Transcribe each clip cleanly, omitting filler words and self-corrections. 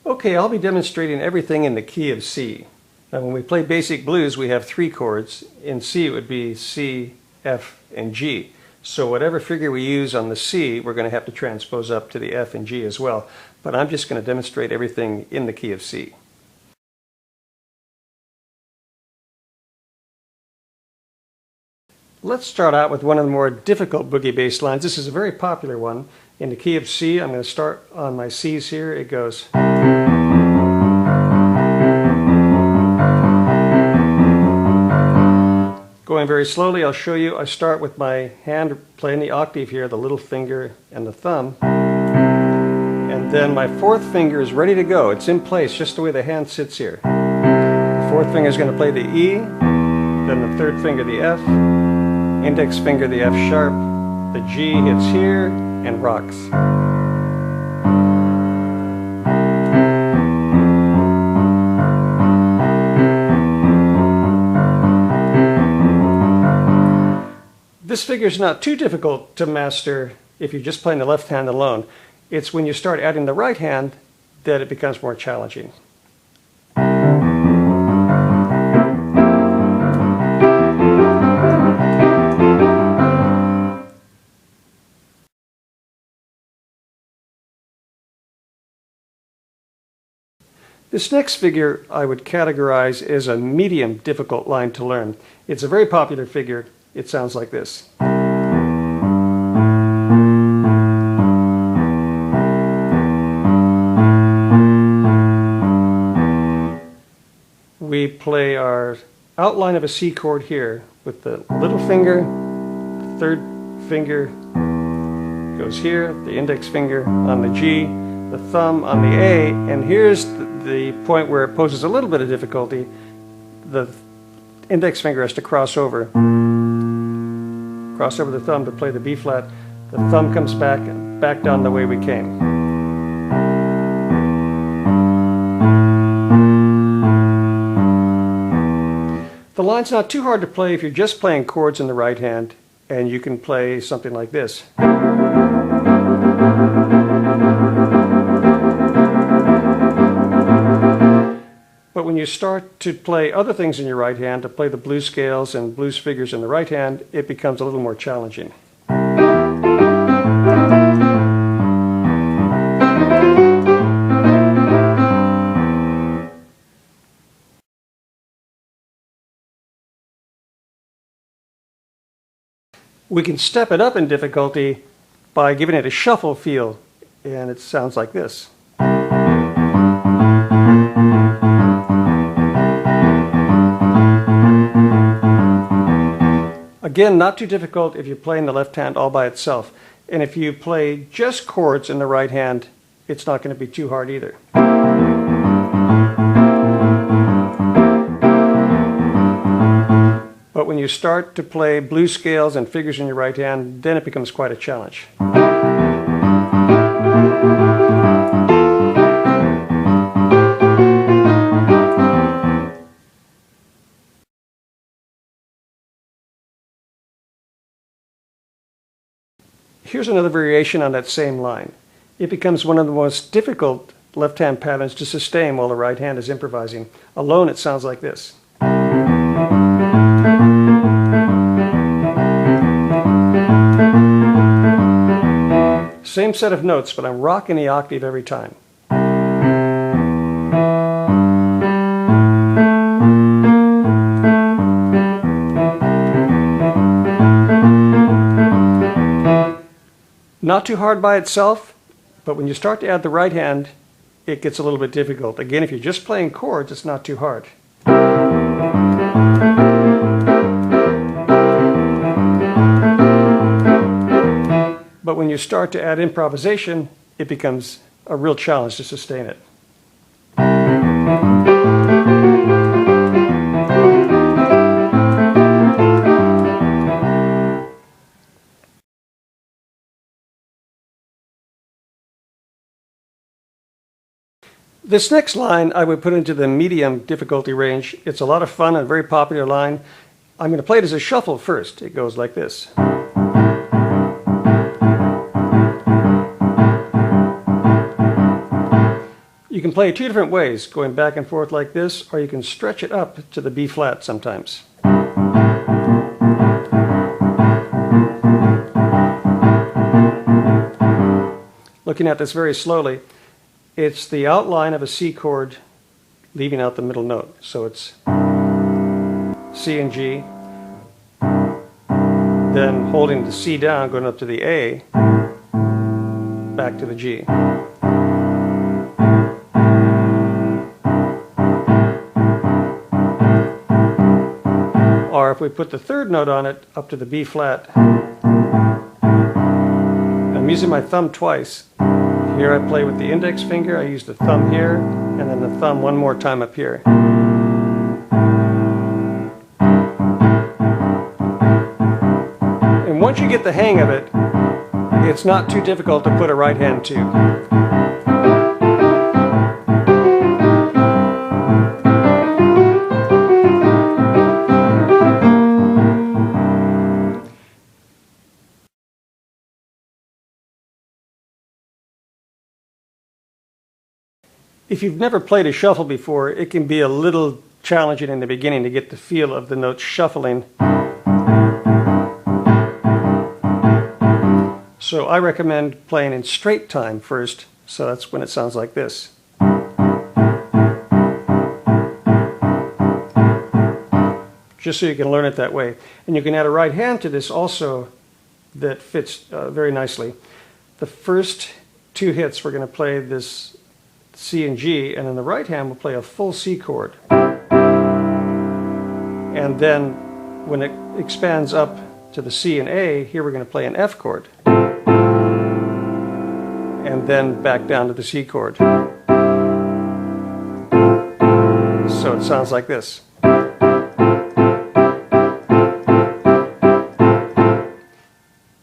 Okay, I'll be demonstrating everything in the key of C. Now when we play basic blues, we have 3 chords. In C it would be C, F, and G. So whatever figure we use on the C, we're going to have to transpose up to the F and G as well. But I'm just going to demonstrate everything in the key of C. Let's start out with one of the more difficult boogie bass lines. This is a very popular one. In the key of C, I'm going to start on my C's here. It goes. Going very slowly, I'll show you. I start with my hand playing the octave here, the little finger and the thumb. And then my 4th finger is ready to go. It's in place just the way the hand sits here. The 4th finger is going to play the E, then the 3rd finger the F, index finger the F sharp, the G hits here and rocks. This figure is not too difficult to master if you're just playing the left hand alone. It's when you start adding the right hand that it becomes more challenging. This next figure I would categorize as a medium difficult line to learn. It's a very popular figure. It sounds like this. We play our outline of a C chord here with the little finger, the 3rd finger goes here, the index finger on the G, the thumb on the A, and here's the point where it poses a little bit of difficulty. The index finger has to cross over the thumb to play the B flat. The thumb comes back down the way we came. The line's not too hard to play if you're just playing chords in the right hand, and you can play something like this. But when you start to play other things in your right hand, to play the blues scales and blues figures in the right hand, it becomes a little more challenging. We can step it up in difficulty by giving it a shuffle feel, and it sounds like this. Again, not too difficult if you're playing the left hand all by itself. And if you play just chords in the right hand, it's not going to be too hard either. But when you start to play blues scales and figures in your right hand, then it becomes quite a challenge. Here's another variation on that same line. It becomes one of the most difficult left-hand patterns to sustain while the right hand is improvising. Alone, it sounds like this. Same set of notes, but I'm rocking the octave every time. Not too hard by itself, but when you start to add the right hand, it gets a little bit difficult. Again, if you're just playing chords, it's not too hard. But when you start to add improvisation, it becomes a real challenge to sustain it. This next line I would put into the medium difficulty range. It's a lot of fun and a very popular line. I'm going to play it as a shuffle first. It goes like this. You You can play it two different ways, going back and forth like this, or you can stretch it up to the B flat sometimes. Looking at this very slowly, it's the outline of a C chord leaving out the middle note. So it's C and G, then holding the C down, going up to the A, back to the G. Or if we put the third note on it, up to the B flat, I'm using my thumb twice. Here I play with the index finger, I use the thumb here, and then the thumb one more time up here. And once you get the hang of it, it's not too difficult to put a right hand to. If you've never played a shuffle before, it can be a little challenging in the beginning to get the feel of the notes shuffling. So I recommend playing in straight time first, so that's when it sounds like this. Just so you can learn it that way. And you can add a right hand to this also that fits very nicely. The first two hits we're going to play this C and G, and in the right hand we'll play a full C chord. And then when it expands up to the C and A, here we're going to play an F chord. And then back down to the C chord. So it sounds like this.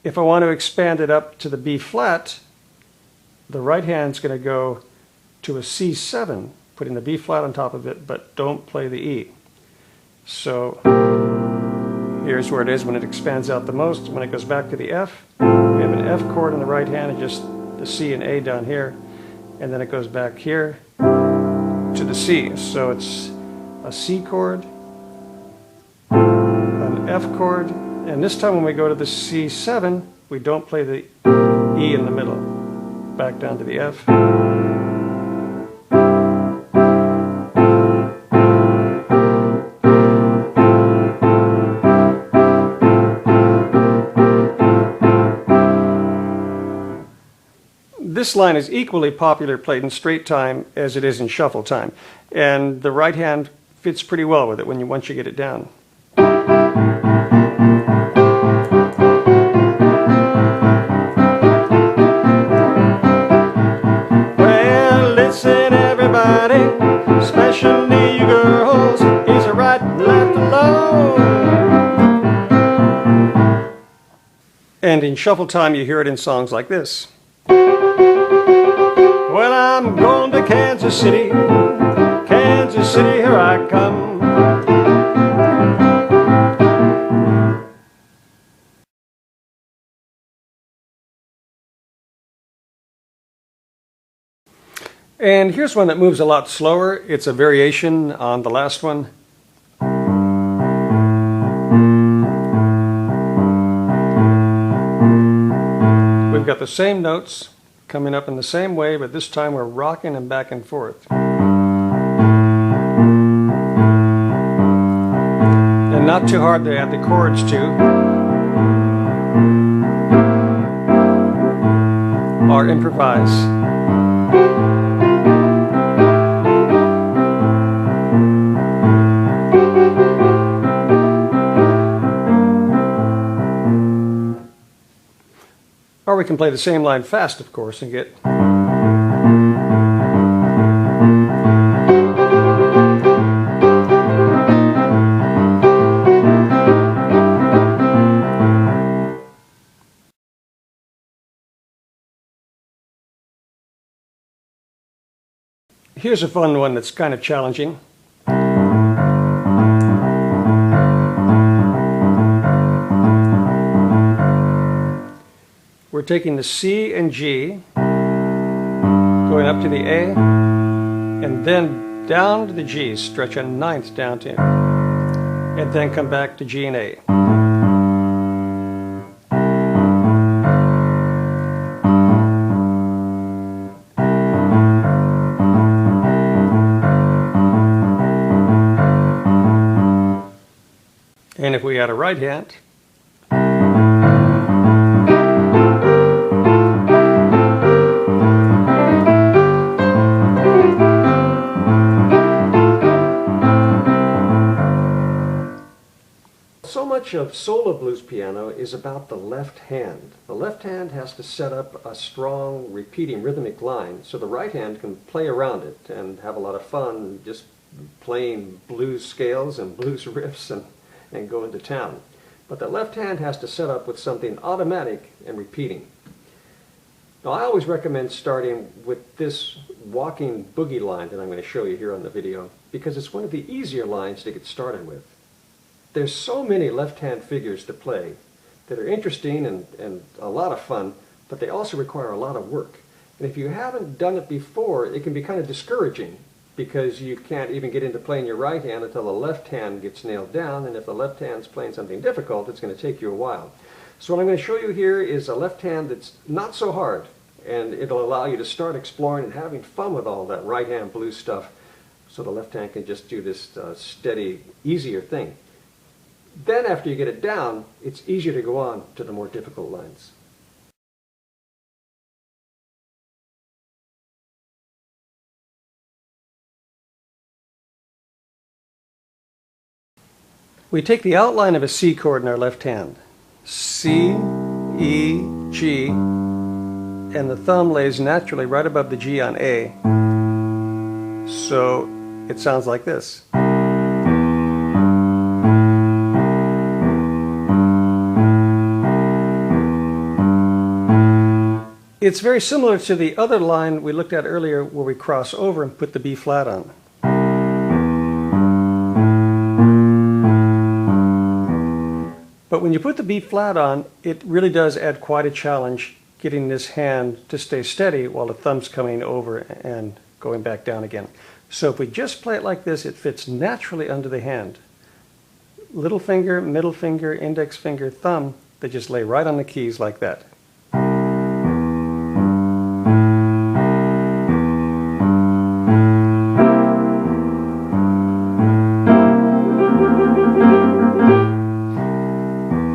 If I want to expand it up to the B flat, the right hand's going to go to a C7, putting the B flat on top of it, but don't play the E. So here's where it is when it expands out the most. When it goes back to the F, we have an F chord in the right hand and just the C and A down here, and then it goes back here to the C. So it's a C chord, an F chord, and this time when we go to the C7, we don't play the E in the middle. Back down to the F. This line is equally popular played in straight time as it is in shuffle time, and the right hand fits pretty well with it once you get it down. Well, listen everybody, especially you girls, is a right and left alone. And in shuffle time you hear it in songs like this. Well, I'm going to Kansas City, here I come. And here's one that moves a lot slower. It's a variation on the last one. We've got the same notes coming up in the same way, but this time we're rocking them back and forth. And not too hard to add the chords to. Or improvise. Or we can play the same line fast, of course, and get... Here's a fun one that's kind of challenging. We're taking the C and G, going up to the A, and then down to the G, stretch a ninth down to, and then come back to G and A. And if we had a right hand, so much of solo blues piano is about the left hand. The left hand has to set up a strong repeating rhythmic line so the right hand can play around it and have a lot of fun just playing blues scales and blues riffs and go into town. But the left hand has to set up with something automatic and repeating. Now I always recommend starting with this walking boogie line that I'm going to show you here on the video because it's one of the easier lines to get started with. There's so many left-hand figures to play that are interesting and a lot of fun, but they also require a lot of work. And if you haven't done it before, it can be kind of discouraging because you can't even get into playing your right hand until the left hand gets nailed down, and if the left hand's playing something difficult, it's going to take you a while. So what I'm going to show you here is a left hand that's not so hard, and it'll allow you to start exploring and having fun with all that right hand blues stuff, so the left hand can just do this steady, easier thing. Then after you get it down, it's easier to go on to the more difficult lines. We take the outline of a C chord in our left hand. C, E, G, and the thumb lays naturally right above the G on A. So it sounds like this. It's very similar to the other line we looked at earlier where we cross over and put the B flat on. But when you put the B flat on, it really does add quite a challenge getting this hand to stay steady while the thumb's coming over and going back down again. So if we just play it like this, it fits naturally under the hand. Little finger, middle finger, index finger, thumb, they just lay right on the keys like that.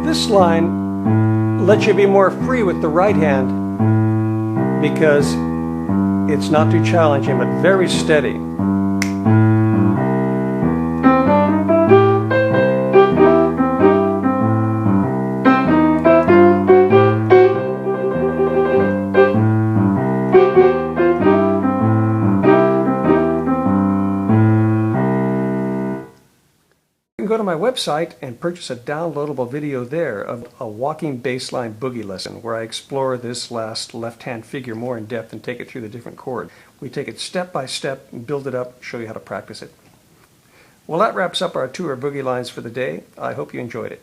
This line lets you be more free with the right hand because it's not too challenging but very steady. You can go to my website and purchase a downloadable video there of a walking bass line boogie lesson where I explore this last left-hand figure more in depth and take it through the different chords. We take it step by step and build it up, show you how to practice it. Well, that wraps up our tour of boogie lines for the day. I hope you enjoyed it.